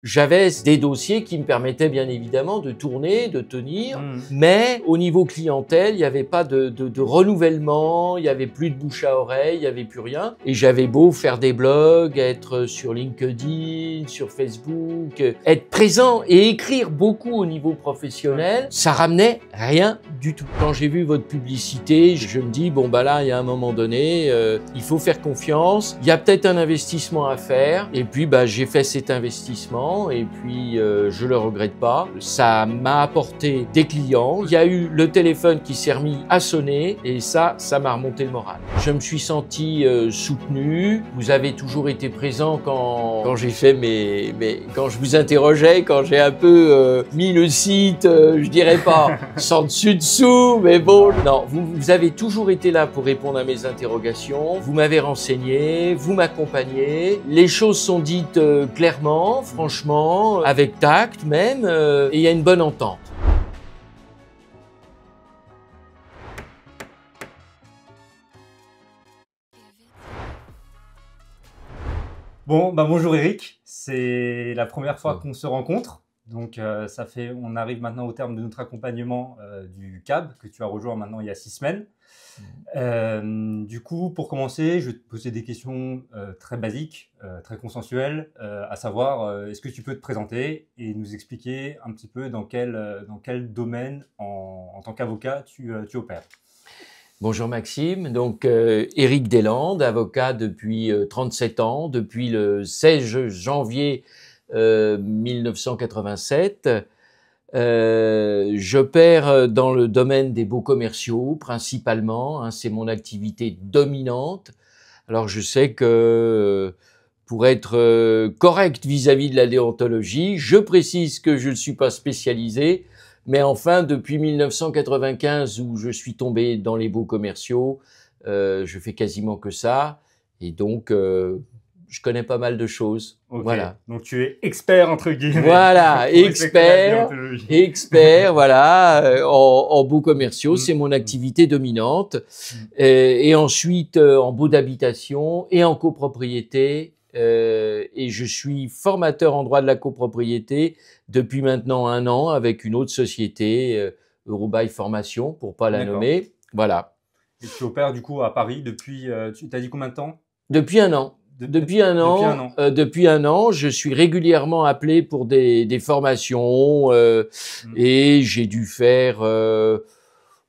J'avais des dossiers qui me permettaient bien évidemment de tourner, de tenir, mais au niveau clientèle, il n'y avait pas de renouvellement, il n'y avait plus de bouche à oreille, il n'y avait plus rien. Et j'avais beau faire des blogs, être sur LinkedIn, sur Facebook, être présent et écrire beaucoup au niveau professionnel, ça ramenait rien du tout. Quand j'ai vu votre publicité, je me dis, bon bah là, il y a un moment donné, il faut faire confiance, il y a peut-être un investissement à faire. Et puis bah, j'ai fait cet investissement. Et puis je le regrette pas. Ça m'a apporté des clients. Il y a eu le téléphone qui s'est remis à sonner et ça m'a remonté le moral. Je me suis senti soutenu. Vous avez toujours été présent quand j'ai fait quand je vous interrogeais, quand j'ai un peu mis le site, je dirais pas sans dessus-dessous, mais bon. Non, vous avez toujours été là pour répondre à mes interrogations. Vous m'avez renseigné, vous m'accompagnez. Les choses sont dites clairement, franchement, avec tact même, et il y a une bonne entente. Bon, bah bonjour Eric, c'est la première fois qu'on se rencontre. Donc on arrive maintenant au terme de notre accompagnement du CAB que tu as rejoint maintenant il y a 6 semaines. Du coup, pour commencer, je vais te poser des questions très basiques, très consensuelles, à savoir, est-ce que tu peux te présenter et nous expliquer un petit peu dans quel domaine, en tant qu'avocat, tu opères? Bonjour Maxime, donc Éric Deslandes, avocat depuis 37 ans, depuis le 16 janvier 1987. J'opère dans le domaine des baux commerciaux principalement, hein, c'est mon activité dominante. Alors je sais que pour être correct vis-à-vis de la déontologie, je précise que je ne suis pas spécialisé, mais enfin depuis 1995 où je suis tombé dans les baux commerciaux, je fais quasiment que ça et donc je connais pas mal de choses. Okay. Voilà. Donc tu es expert entre guillemets. Voilà, expert, voilà, en baux commerciaux, c'est mon activité dominante. Et ensuite en baux d'habitation et en copropriété. Et je suis formateur en droit de la copropriété depuis maintenant 1 an avec une autre société, Eurobail Formation, pour pas la nommer. Voilà. Et tu opères du coup à Paris depuis, tu t'as dit combien de temps? Depuis 1 an. Depuis un an, je suis régulièrement appelé pour des formations et j'ai dû faire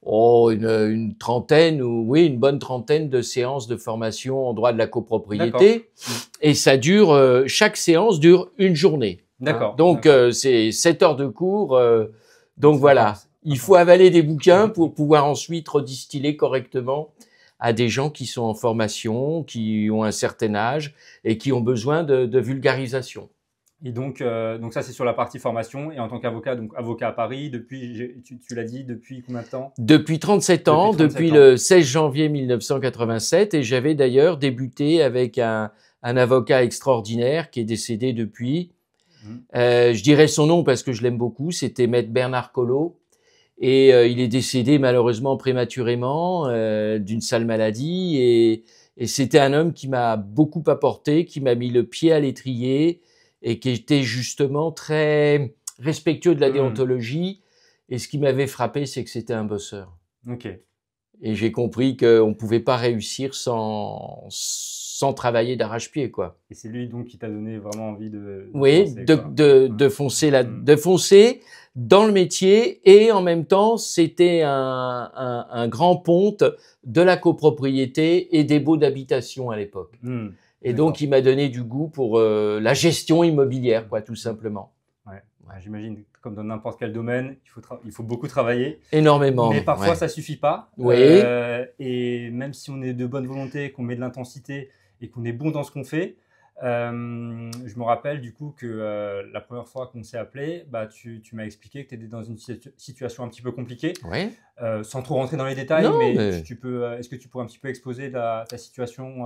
une trentaine une bonne trentaine de séances de formation en droit de la copropriété. Et ça dure, chaque séance dure 1 journée. D'accord. Donc c'est 7 heures de cours. Donc voilà, il faut avaler des bouquins pour pouvoir ensuite redistiller correctement à des gens qui sont en formation, qui ont un certain âge et qui ont besoin de vulgarisation. Et donc ça c'est sur la partie formation. Et en tant qu'avocat, donc avocat à Paris, depuis, tu l'as dit, depuis combien de temps? Depuis 37 ans, depuis le 16 janvier 1987. Et j'avais d'ailleurs débuté avec un avocat extraordinaire qui est décédé depuis. Je dirais son nom parce que je l'aime beaucoup, c'était Maître Bernard Collot. Et il est décédé malheureusement prématurément d'une sale maladie. Et c'était un homme qui m'a beaucoup apporté, qui m'a mis le pied à l'étrier et qui était justement très respectueux de la déontologie. Et ce qui m'avait frappé, c'est que c'était un bosseur. Okay. Et j'ai compris qu'on ne pouvait pas réussir sans travailler d'arrache-pied, quoi. Et c'est lui donc qui t'a donné vraiment envie de foncer, de foncer dans le métier. Et en même temps, c'était un grand ponte de la copropriété et des baux d'habitation à l'époque. Et donc, il m'a donné du goût pour la gestion immobilière, quoi, tout simplement. Ouais. J'imagine, comme dans n'importe quel domaine, il faut beaucoup travailler. Énormément. Mais parfois, ça suffit pas. Oui. Et même si on est de bonne volonté, qu'on met de l'intensité et qu'on est bon dans ce qu'on fait, je me rappelle du coup que la première fois qu'on s'est appelé, bah, tu m'as expliqué que tu étais dans une situation un petit peu compliquée. Oui. Sans trop rentrer dans les détails, non, mais est-ce que tu pourrais un petit peu exposer ta situation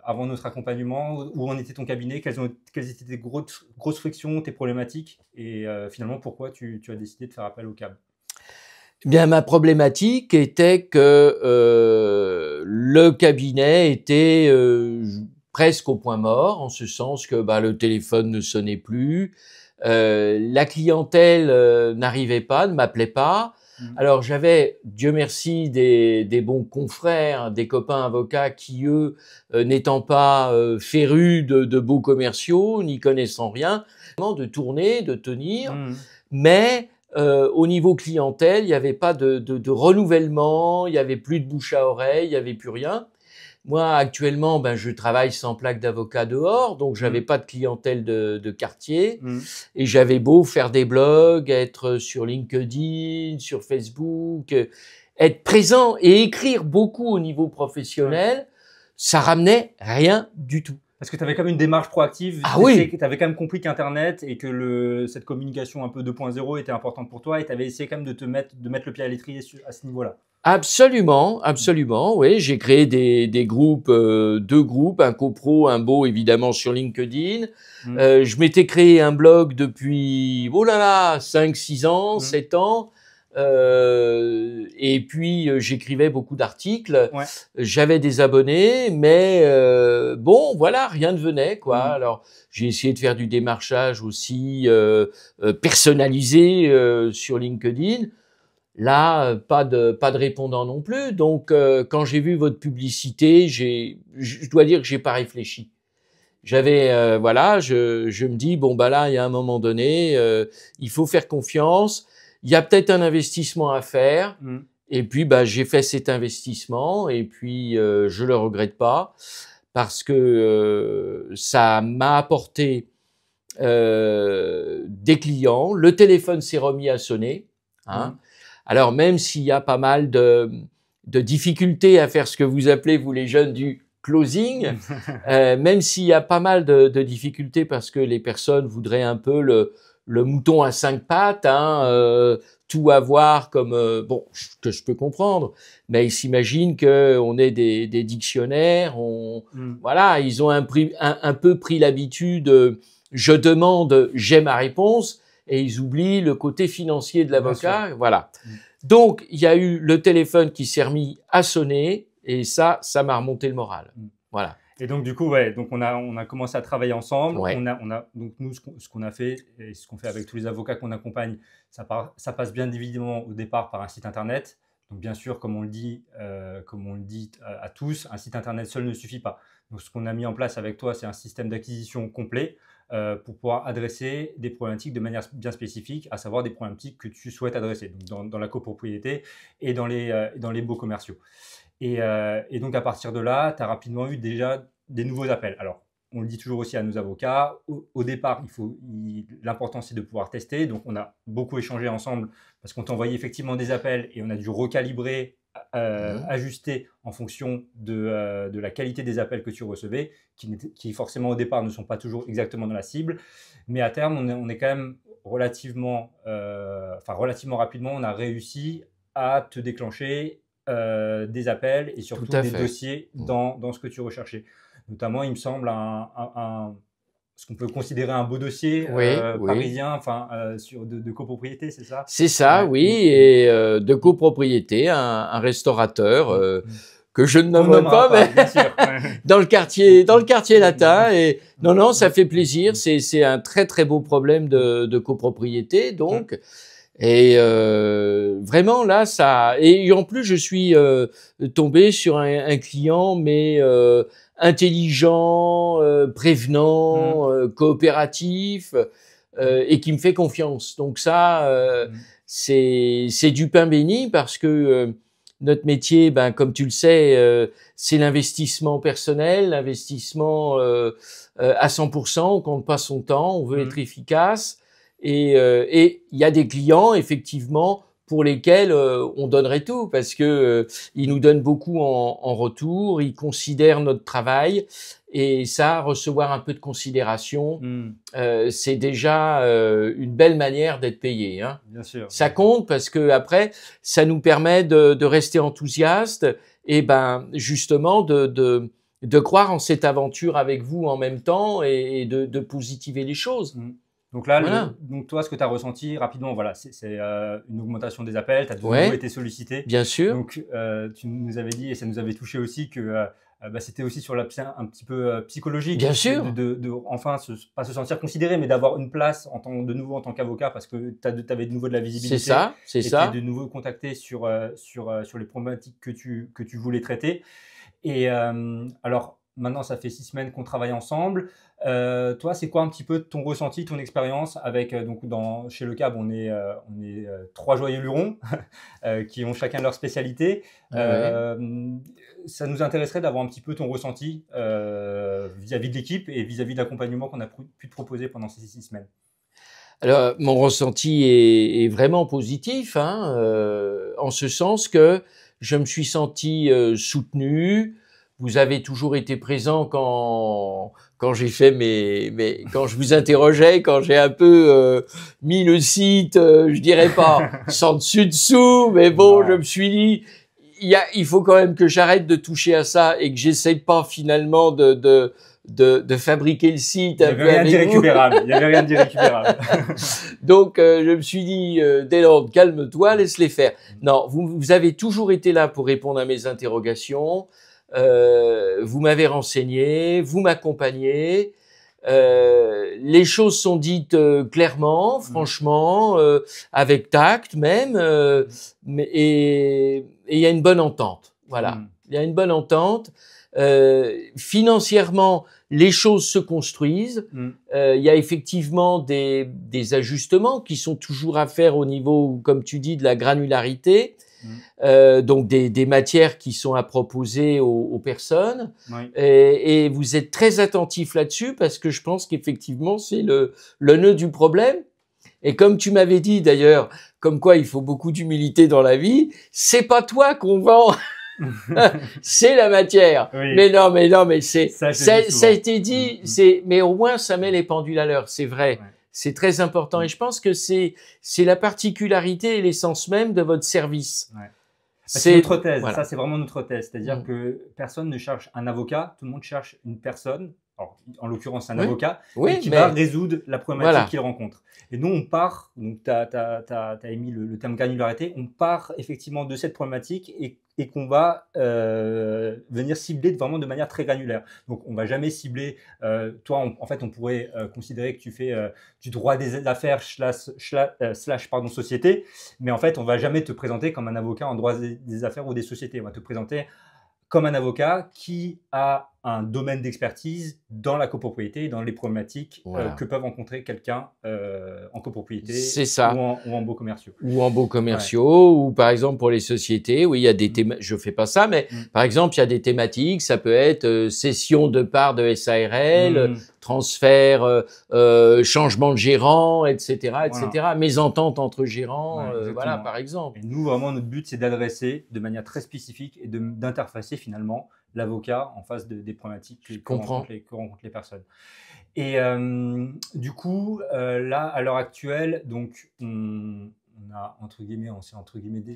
avant notre accompagnement? Où en était ton cabinet? Quelles étaient tes grosses frictions, tes problématiques? Et finalement, pourquoi tu as décidé de faire appel au CAB? Bien, ma problématique était que le cabinet était presque au point mort, en ce sens que le téléphone ne sonnait plus, la clientèle n'arrivait pas, ne m'appelait pas. Alors j'avais, Dieu merci, des bons confrères, des copains avocats qui, eux, n'étant pas férus de beaux commerciaux, n'y connaissant rien, de tourner, de tenir, mais au niveau clientèle, il n'y avait pas de renouvellement, il n'y avait plus de bouche à oreille, il n'y avait plus rien. Moi, actuellement, je travaille sans plaque d'avocat dehors, donc j'avais pas de clientèle de quartier. Et j'avais beau faire des blogs, être sur LinkedIn, sur Facebook, être présent et écrire beaucoup au niveau professionnel, ça ramenait rien du tout. Parce que tu avais quand même une démarche proactive. Ah oui. Tu avais quand même compris qu'Internet et que cette communication un peu 2.0 était importante pour toi, et tu avais essayé quand même de mettre le pied à l'étrier à ce niveau-là. Absolument, absolument. Oui, j'ai créé des groupes, 2 groupes, un copro, un beau évidemment sur LinkedIn. Je m'étais créé un blog depuis 5, 6 ans, 7 ans. Et puis j'écrivais beaucoup d'articles. J'avais des abonnés, mais voilà, rien ne venait quoi. Alors j'ai essayé de faire du démarchage aussi personnalisé sur LinkedIn. Là, pas de répondant non plus. Donc, quand j'ai vu votre publicité, je dois dire que j'ai pas réfléchi. J'avais, je me dis là, il y a un moment donné, il faut faire confiance. Il y a peut-être un investissement à faire. Et puis, j'ai fait cet investissement et puis je le regrette pas parce que ça m'a apporté des clients. Le téléphone s'est remis à sonner. Alors, même s'il y a pas mal de difficultés à faire ce que vous appelez, vous les jeunes, du closing, même s'il y a pas mal de difficultés parce que les personnes voudraient un peu le mouton à 5 pattes, tout avoir comme, que je peux comprendre, mais ils s'imaginent qu'on est des dictionnaires, ils ont un peu pris l'habitude, je demande, j'ai ma réponse, et ils oublient le côté financier de l'avocat, voilà. Donc, il y a eu le téléphone qui s'est remis à sonner, et ça m'a remonté le moral. Voilà. Et donc, du coup, donc on a commencé à travailler ensemble. Donc, nous, ce qu'on a fait, et ce qu'on fait avec tous les avocats qu'on accompagne, ça passe bien évidemment au départ par un site internet. Donc, bien sûr, comme on le dit à tous, un site internet seul ne suffit pas. Donc, ce qu'on a mis en place avec toi, c'est un système d'acquisition complet pour pouvoir adresser des problématiques de manière bien spécifique, à savoir des problématiques que tu souhaites adresser, donc dans la copropriété et dans les baux commerciaux. Et donc, à partir de là, tu as rapidement eu déjà des nouveaux appels. Alors, on le dit toujours aussi à nos avocats, au départ, l'important, c'est de pouvoir tester. Donc, on a beaucoup échangé ensemble parce qu'on t'envoyait effectivement des appels et on a dû recalibrer, ajuster en fonction de la qualité des appels que tu recevais, qui forcément au départ ne sont pas toujours exactement dans la cible. Mais à terme, on est quand même relativement rapidement, on a réussi à te déclencher des appels et surtout des dossiers dans ce que tu recherchais. Notamment, il me semble, ce qu'on peut considérer un beau dossier parisien, de copropriété, c'est ça? C'est ça, oui, et de copropriété, un restaurateur que je ne nommerai pas, mais bien sûr. dans le quartier latin. Et non, ça fait plaisir. C'est un très très beau problème de copropriété, donc. Et vraiment là, et en plus je suis tombé sur un client, mais intelligent, prévenant, coopératif, et qui me fait confiance. Donc ça, c'est du pain béni parce que notre métier, comme tu le sais, c'est l'investissement personnel, l'investissement à 100%. On compte pas son temps, on veut être efficace. Et il y a des clients, effectivement, pour lesquels on donnerait tout parce que ils nous donnent beaucoup en retour, ils considèrent notre travail et ça, recevoir un peu de considération, c'est déjà une belle manière d'être payé. Hein. Bien sûr. Ça compte parce que après, ça nous permet de rester enthousiaste et justement de croire en cette aventure avec vous en même temps et de positiver les choses. Donc là, donc toi, ce que tu as ressenti rapidement, c'est une augmentation des appels, tu as de nouveau été sollicité. Bien sûr. Donc tu nous avais dit, et ça nous avait touché aussi, que c'était aussi sur un petit peu psychologique. Bien sûr. Enfin, pas se sentir considéré, mais d'avoir une place de nouveau en tant qu'avocat parce que tu avais de nouveau de la visibilité. C'est ça, c'est ça. Et de nouveau contacté sur les problématiques que tu voulais traiter. Et alors, maintenant, ça fait 6 semaines qu'on travaille ensemble. Toi, c'est quoi un petit peu ton ressenti, ton expérience avec chez le CAB, on est 3 joyeux lurons qui ont chacun leur spécialité. Ouais. Ça nous intéresserait d'avoir un petit peu ton ressenti vis-à-vis de l'équipe et vis-à-vis de l'accompagnement qu'on a pu te proposer pendant ces 6 semaines. Alors, mon ressenti est vraiment positif, hein, en ce sens que je me suis senti soutenu. Vous avez toujours été présent quand j'ai fait quand je vous interrogeais, quand j'ai un peu mis le site, je dirais pas sans dessus dessous, mais bon, Non. je me suis dit il faut quand même que j'arrête de toucher à ça et que j'essaye pas finalement de fabriquer le site. Il n'y avait rien d'irrécupérable. Il n'y avait rien d'irrécupérable. Donc, je me suis dit, Delord, calme-toi, laisse-les faire. Non, vous avez toujours été là pour répondre à mes interrogations. Vous m'avez renseigné, vous m'accompagnez. Les choses sont dites clairement, franchement, avec tact même, et il y a une bonne entente. Voilà, il y a une bonne entente. Financièrement, les choses se construisent. Il y a effectivement des ajustements qui sont toujours à faire au niveau, comme tu dis, de la granularité. Donc des matières qui sont à proposer aux personnes. Oui. Et vous êtes très attentif là-dessus parce que je pense qu'effectivement, c'est le nœud du problème. Et comme tu m'avais dit d'ailleurs, comme quoi il faut beaucoup d'humilité dans la vie, c'est pas toi qu'on vend. C'est la matière. Oui. Mais non, mais ça a été dit, mais au moins ça met les pendules à l'heure, c'est vrai. Ouais. C'est très important et je pense que c'est la particularité et l'essence même de votre service. Ouais. C'est notre thèse, voilà. Ça c'est vraiment notre thèse, c'est-à-dire que personne ne cherche un avocat, tout le monde cherche une personne, alors, en l'occurrence un avocat, qui va résoudre la problématique qu'il rencontre. Et nous on part, donc tu as émis le terme granularité, on part effectivement de cette problématique et qu'on va venir cibler vraiment de manière très granulaire. Donc on va jamais cibler, toi en fait on pourrait considérer que tu fais du droit des affaires slash société, mais en fait on va jamais te présenter comme un avocat en droit des affaires ou des sociétés, on va te présenter comme un avocat qui a un domaine d'expertise dans la copropriété, dans les problématiques que peuvent rencontrer quelqu'un en copropriété ou en baux commerciaux. Ou en baux commerciaux, ou par exemple pour les sociétés, oui, il y a des je fais pas ça, mais par exemple, il y a des thématiques, ça peut être cession de parts de SARL, transfert, changement de gérant, etc., mésentente entre gérants, voilà, par exemple. Et nous, vraiment, notre but, c'est d'adresser de manière très spécifique et d'interfacer finalement l'avocat en face des problématiques que rencontrent les personnes. Et du coup, là, à l'heure actuelle, donc, on a, on s'est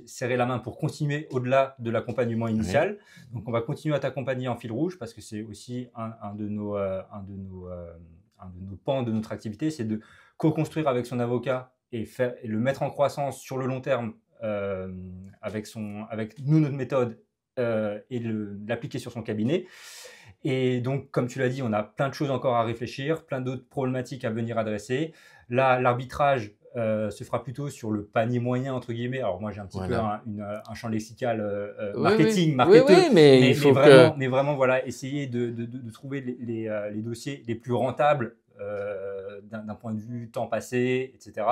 serré la main pour continuer au-delà de l'accompagnement initial. Donc, on va continuer à t'accompagner en fil rouge parce que c'est aussi un de nos pans de notre activité, c'est de co-construire avec son avocat et le mettre en croissance sur le long terme avec nous, notre méthode, et l'appliquer sur son cabinet. Et donc, comme tu l'as dit, on a plein de choses encore à réfléchir, plein d'autres problématiques à venir adresser. Là, l'arbitrage se fera plutôt sur le panier moyen, entre guillemets. Alors moi, j'ai un petit peu un champ lexical marketeux, mais vraiment, voilà, essayer de trouver les dossiers les plus rentables d'un point de vue temps passé, etc.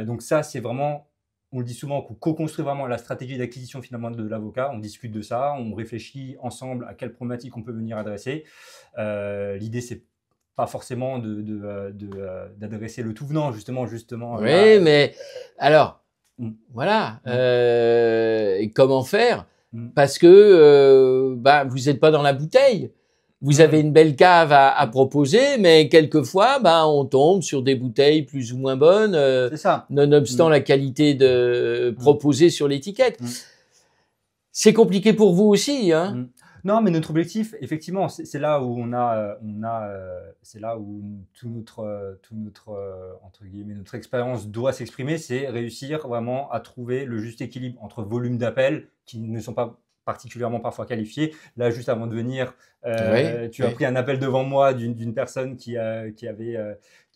Donc ça, c'est vraiment... On le dit souvent, qu'on co-construit vraiment la stratégie d'acquisition finalement de l'avocat. On discute de ça, on réfléchit ensemble à quelles problématiques on peut venir adresser. L'idée, c'est pas forcément d'adresser le tout venant, justement. Oui, mais alors, voilà. Et comment faire? Parce que vous n'êtes pas dans la bouteille. Vous avez une belle cave à proposer, mais quelquefois, on tombe sur des bouteilles plus ou moins bonnes, nonobstant la qualité proposée sur l'étiquette. C'est compliqué pour vous aussi, hein? Non, mais notre objectif, effectivement, c'est là où c'est là où tout notre entre guillemets notre expérience doit s'exprimer, c'est réussir vraiment à trouver le juste équilibre entre volume d'appels qui ne sont pas particulièrement parfois qualifiés. Là, juste avant de venir, tu as oui. pris un appel devant moi d'une personne qui avait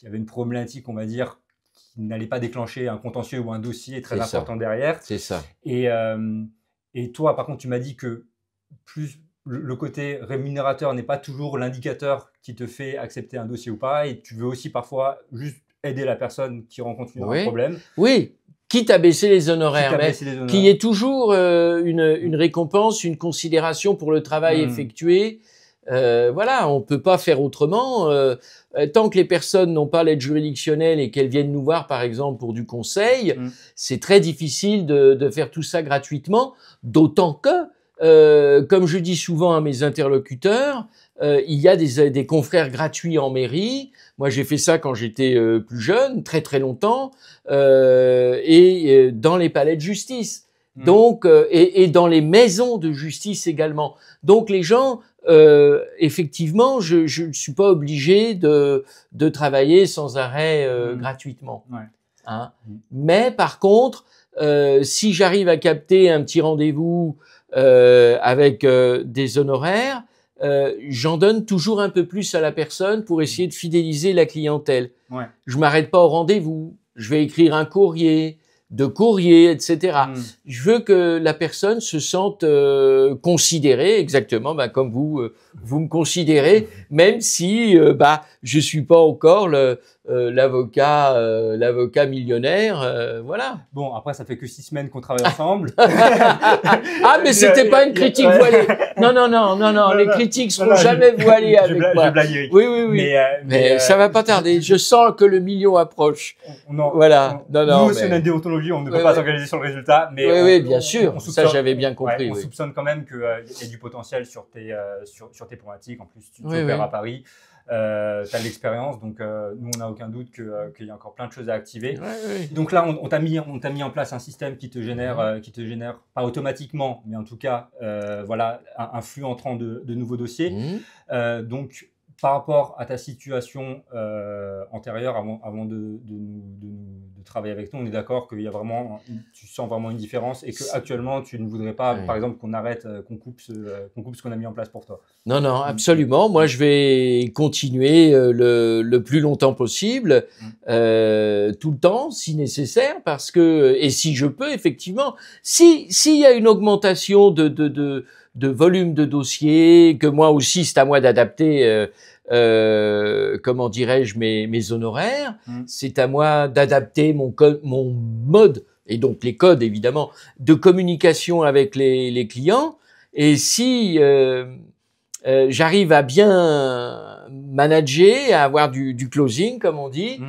une problématique, on va dire, qui n'allait pas déclencher un contentieux ou un dossier très important derrière. C'est ça. Et toi, par contre, tu m'as dit que plus le côté rémunérateur n'est pas toujours l'indicateur qui te fait accepter un dossier ou pas, et tu veux aussi parfois juste aider la personne qui rencontre un problème. Oui, quitte à baisser les honoraires, mais qu'il y ait toujours une récompense, une considération pour le travail effectué. Voilà, on peut pas faire autrement. Tant que les personnes n'ont pas l'aide juridictionnelle et qu'elles viennent nous voir, par exemple, pour du conseil, c'est très difficile de faire tout ça gratuitement, d'autant que, comme je dis souvent à mes interlocuteurs, il y a des confrères gratuits en mairie. Moi, j'ai fait ça quand j'étais plus jeune, très très longtemps, et dans les palais de justice. Donc, et dans les maisons de justice également. Donc, les gens, effectivement, je ne suis pas obligé de travailler sans arrêt gratuitement. Hein. Mais par contre, si j'arrive à capter un petit rendez-vous avec des honoraires, j'en donne toujours un peu plus à la personne pour essayer de fidéliser la clientèle. Je m'arrête pas au rendez-vous, je vais écrire un courrier, de courrier, etc. Je veux que la personne se sente considérée, exactement, comme vous me considérez, même si je suis pas encore l'avocat millionnaire, voilà. Bon, après ça fait que 6 semaines qu'on travaille ensemble. Ah, mais c'était pas une critique voilée. Non, les critiques seront jamais voilées avec moi. Je blague, Eric. Oui. Mais ça va pas tarder. Je sens que le million approche. Voilà. Nous aussi, on a une déontologie, on ne peut pas s'organiser sur le résultat, mais oui, bien sûr. Ça, j'avais bien compris. On soupçonne quand même qu'il y a du potentiel sur tes problématiques. En plus, tu opères à Paris. Tu as de l'expérience, donc nous on n'a aucun doute qu'il y a encore plein de choses à activer. Donc là on t'a mis en place un système qui te génère pas automatiquement, mais en tout cas voilà un flux entrant de nouveaux dossiers. Donc par rapport à ta situation antérieure avant de travailler avec nous, on est d'accord qu'il y a vraiment, tu sens vraiment une différence et que actuellement tu ne voudrais pas, par exemple, qu'on arrête, qu'on coupe ce qu'on a mis en place pour toi. Non, absolument. Moi, je vais continuer le plus longtemps possible, tout le temps, si nécessaire, parce que et si je peux, effectivement, s'il y a une augmentation de volume de dossiers, que moi aussi c'est à moi d'adapter. Comment dirais-je mes honoraires, c'est à moi d'adapter mon mode et donc les codes évidemment de communication avec les clients, et si j'arrive à bien manager, à avoir du closing comme on dit,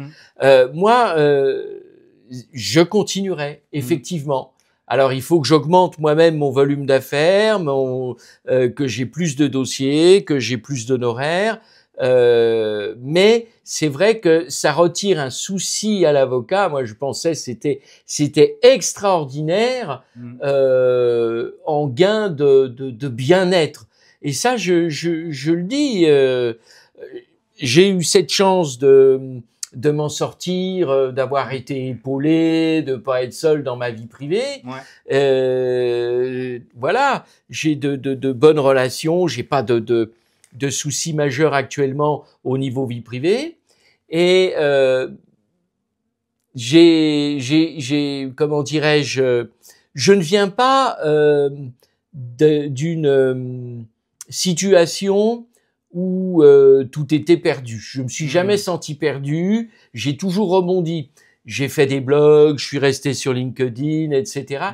moi je continuerai effectivement. Alors, il faut que j'augmente moi-même mon volume d'affaires, que j'ai plus de dossiers, que j'ai plus d'honoraires. Mais c'est vrai que ça retire un souci à l'avocat. Moi, je pensais c'était extraordinaire en gain de bien-être. Et ça, je le dis. J'ai eu cette chance de m'en sortir, d'avoir été épaulé, de pas être seul dans ma vie privée. Voilà, j'ai de bonnes relations, j'ai pas de soucis majeurs actuellement au niveau vie privée, et j'ai comment dirais-je, je ne viens pas d'une situation où tout était perdu. Je me suis jamais senti perdu. J'ai toujours rebondi. J'ai fait des blogs, je suis resté sur LinkedIn, etc.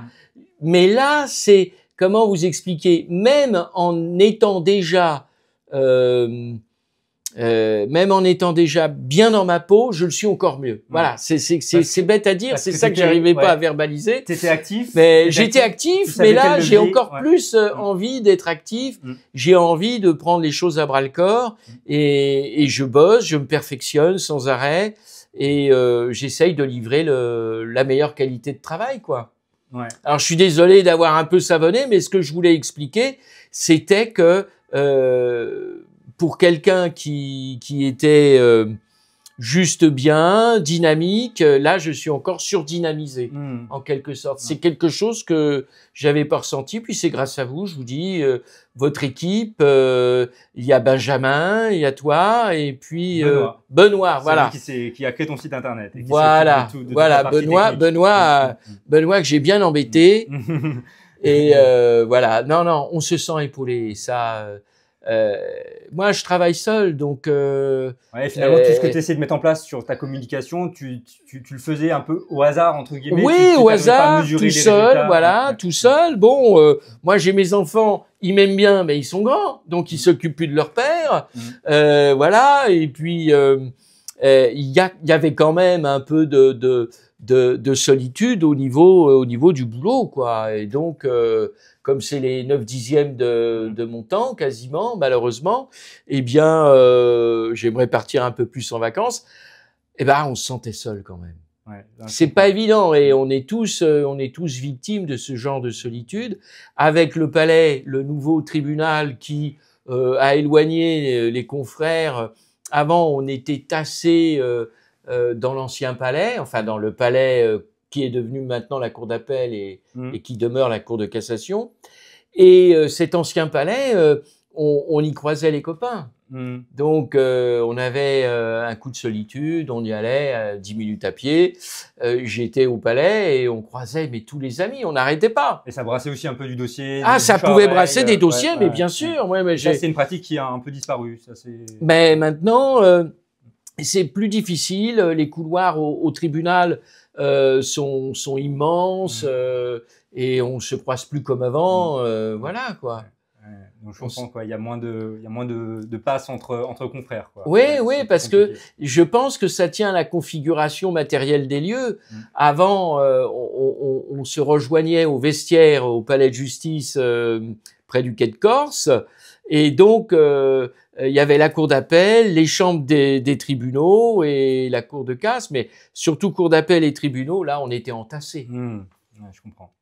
Mais là, c'est comment vous expliquer, même en étant déjà bien dans ma peau, je le suis encore mieux. Voilà, c'est bête à dire, c'est ça que j'arrivais pas à verbaliser. T'étais actif. Mais j'étais actif, mais là j'ai encore plus envie d'être actif. J'ai envie de prendre les choses à bras le corps, et je bosse, je me perfectionne sans arrêt, et j'essaye de livrer la meilleure qualité de travail, quoi. Alors je suis désolé d'avoir un peu savonné, mais ce que je voulais expliquer, c'était que pour quelqu'un qui était juste bien, dynamique. Là, je suis encore surdynamisé, en quelque sorte. C'est quelque chose que j'avais pas ressenti. Puis c'est grâce à vous, je vous dis, votre équipe. Il y a Benjamin, il y a toi, et puis Benoît, voilà. Qui a créé ton site internet. Et qui voilà, voilà. Benoît que j'ai bien embêté. Et voilà. Non, on se sent épaulé. Ça. Moi, je travaille seul, donc. Finalement, tout ce que tu essaies de mettre en place sur ta communication, tu le faisais un peu au hasard entre guillemets. Oui, au hasard, tout seul, voilà, tout seul. Bon, moi, j'ai mes enfants, ils m'aiment bien, mais ils sont grands, donc ils s'occupent plus de leur père, voilà. Et puis, il y avait quand même un peu de solitude au niveau du boulot, quoi. Et donc, comme c'est les 9/10 de mon temps, quasiment, malheureusement, eh bien, j'aimerais partir un peu plus en vacances. Eh ben, on se sentait seul quand même. Ouais, c'est pas évident et on est tous victimes de ce genre de solitude. Avec le palais, le nouveau tribunal qui a éloigné les confrères. Avant, on était tassés dans l'ancien palais, enfin dans le palais qui est devenu maintenant la cour d'appel et qui demeure la cour de cassation. Et cet ancien palais, on y croisait les copains. Donc, on avait un coup de solitude, on y allait 10 minutes à pied. J'étais au palais et on croisait mais tous les amis, on n'arrêtait pas. Et ça brassait aussi un peu du dossier. Ah, ça pouvait brasser des dossiers, mais bien sûr. Ouais, mais ça, c'est une pratique qui a un peu disparu. Ça, mais maintenant, c'est plus difficile. Les couloirs au tribunal sont immenses et on se croise plus comme avant. Voilà, quoi. Donc je comprends quoi. Il y a moins de passes entre confrères, quoi. Oui, parce que je pense que ça tient à la configuration matérielle des lieux. Avant, on se rejoignait au vestiaire, au palais de justice, près du quai de Corse, et donc il y avait la cour d'appel, les chambres des tribunaux et la cour de casse, mais surtout cour d'appel et tribunaux. Là, on était entassés. Ouais, je comprends.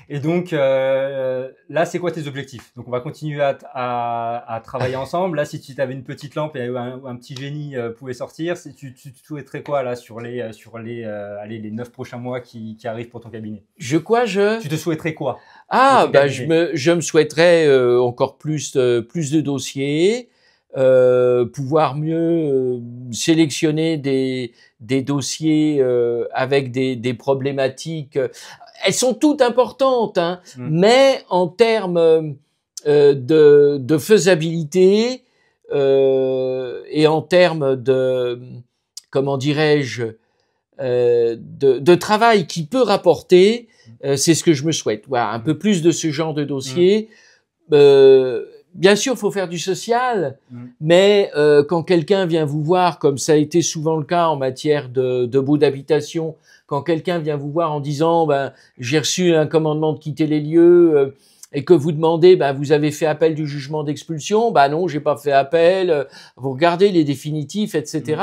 Et donc là, c'est quoi tes objectifs? Donc on va continuer à travailler ensemble. Là, si tu avais une petite lampe et un petit génie pouvait sortir, tu souhaiterais quoi là sur les 9 prochains mois qui arrivent pour ton cabinet? Tu te souhaiterais quoi? Ah, je me souhaiterais encore plus de dossiers, pouvoir mieux sélectionner des dossiers avec des problématiques. Elles sont toutes importantes, hein, mais en termes de faisabilité et en termes de, comment dirais-je, de travail qui peut rapporter, c'est ce que je me souhaite. Voilà, un peu plus de ce genre de dossier. Bien sûr, il faut faire du social, mais quand quelqu'un vient vous voir, comme ça a été souvent le cas en matière de baux d'habitation, quand quelqu'un vient vous voir en disant j'ai reçu un commandement de quitter les lieux et que vous demandez vous avez fait appel du jugement d'expulsion, non, j'ai pas fait appel, vous regardez les définitifs, etc.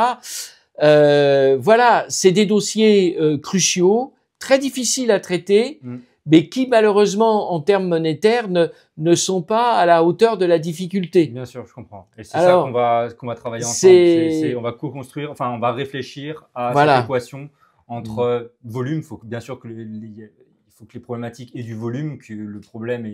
Voilà, c'est des dossiers cruciaux, très difficiles à traiter, mais qui malheureusement en termes monétaires ne sont pas à la hauteur de la difficulté. Bien sûr, je comprends. Et c'est ça qu'on va travailler ensemble. On va co-construire, enfin on va réfléchir à cette équation entre volume. Bien sûr il faut que les problématiques aient du volume, que le problème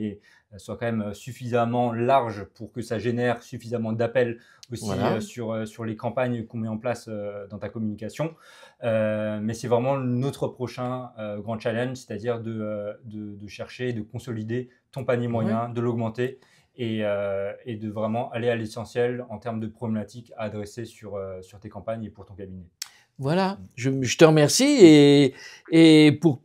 soit quand même suffisamment large pour que ça génère suffisamment d'appels aussi sur les campagnes qu'on met en place dans ta communication. Mais c'est vraiment notre prochain grand challenge, c'est-à-dire de chercher, de consolider ton panier moyen, de l'augmenter et de vraiment aller à l'essentiel en termes de problématiques à adresser sur tes campagnes et pour ton cabinet. Voilà, je te remercie et pour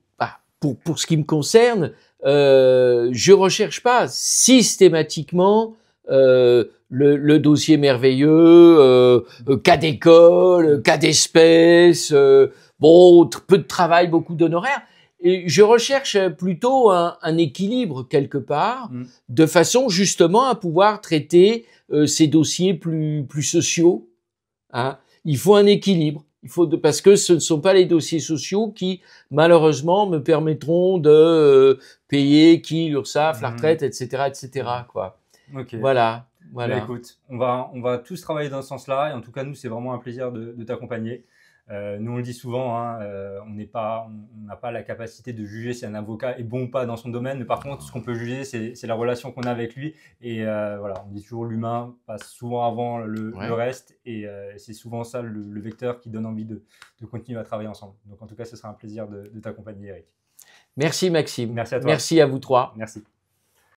ce qui me concerne, je recherche pas systématiquement le dossier merveilleux, cas d'école, cas d'espèce, peu de travail, beaucoup d'honoraires. Et je recherche plutôt un équilibre quelque part, de façon justement à pouvoir traiter ces dossiers plus sociaux. Hein. Il faut un équilibre. Parce que ce ne sont pas les dossiers sociaux qui, malheureusement, me permettront de payer l'URSSAF, la retraite, etc., quoi. Okay. Voilà. Voilà. Bah, écoute, on va tous travailler dans ce sens-là. Et en tout cas, nous, c'est vraiment un plaisir de t'accompagner. Nous, on le dit souvent, hein, on n'a pas la capacité de juger si un avocat est bon ou pas dans son domaine. Mais par contre, ce qu'on peut juger, c'est la relation qu'on a avec lui. Et voilà, on dit toujours l'humain passe souvent avant le reste. Et c'est souvent ça le vecteur qui donne envie de continuer à travailler ensemble. Donc, en tout cas, ce sera un plaisir de t'accompagner, Eric. Merci Maxime. Merci à toi. Merci à vous trois. Merci.